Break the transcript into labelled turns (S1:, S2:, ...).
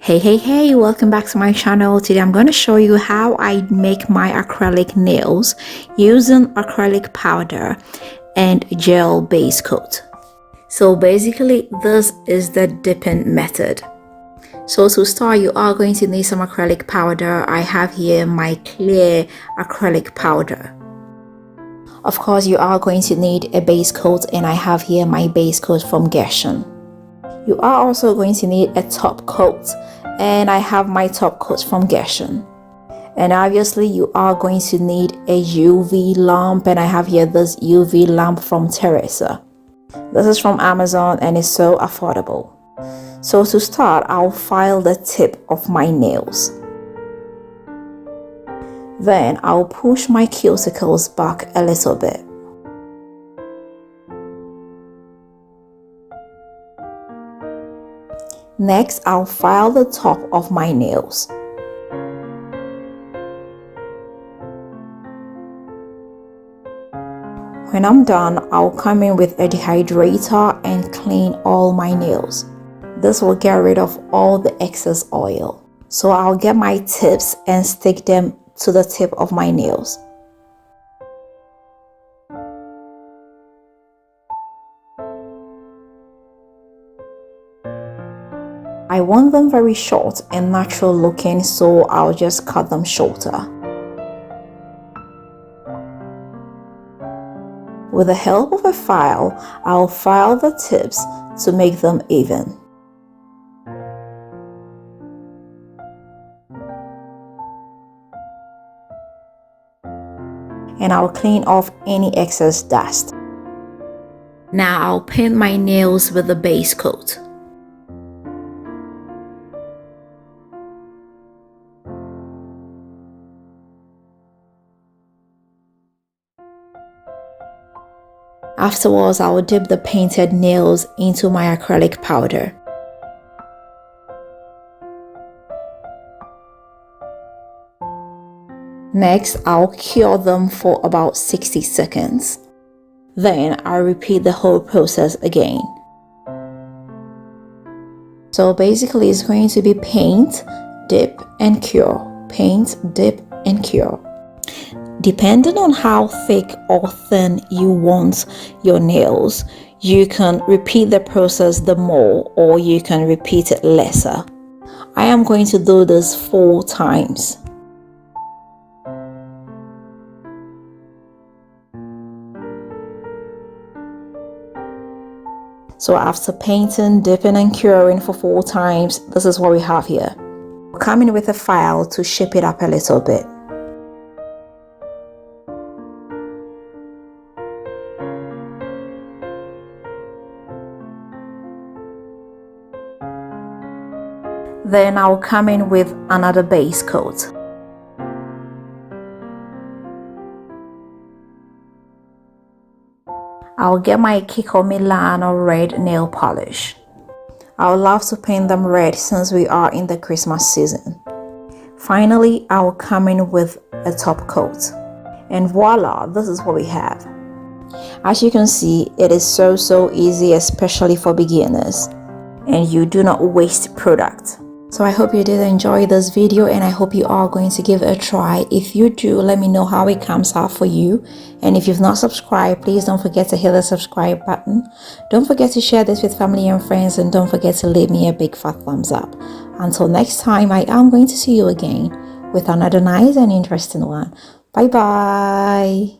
S1: Hey, welcome back to my channel. Today I'm going to show you how I make my acrylic nails using acrylic powder and gel base coat. So basically this is the dipping method. So to start, you are going to need some acrylic powder. I have here my clear acrylic powder. Of course, you are going to need a base coat, and I have here my base coat from Gershon. You are also going to need a top coat, and I have my top coat from Gershon. And obviously you are going to need a UV lamp, and I have here this UV lamp from Teresa. This is from Amazon and it's so affordable. So to start, I'll file the tip of my nails. Then I'll push my cuticles back a little bit. Next, I'll file the top of my nails. When I'm done, I'll come in with a dehydrator and clean all my nails. This will get rid of all the excess oil. So I'll get my tips and stick them to the tip of my nails. I want them very short and natural looking, so I'll just cut them shorter. With the help of a file, I'll file the tips to make them even. And I'll clean off any excess dust. Now I'll paint my nails with the base coat. Afterwards, I will dip the painted nails into my acrylic powder. Next, I'll cure them for about 60 seconds. Then I'll repeat the whole process again. So basically it's going to be paint, dip and cure, paint, dip and cure. Depending on how thick or thin you want your nails, you can repeat the process the more, or you can repeat it lesser. I am going to do this 4 times. So after painting, dipping and curing for 4 times, this is what we have here. Come in with a file to shape it up a little bit. Then I'll come in with another base coat. I'll get my Kiko Milano red nail polish. I would love to paint them red since we are in the Christmas season. Finally, I'll come in with a top coat. And voila, this is what we have. As you can see, it is so easy, especially for beginners. And you do not waste product. So I hope you did enjoy this video, and I hope you are going to give it a try. If you do, let me know how it comes out for you. And if you've not subscribed, please don't forget to hit the subscribe button. Don't forget to share this with family and friends, and don't forget to leave me a big fat thumbs up. Until next time, I am going to see you again with another nice and interesting one. Bye bye.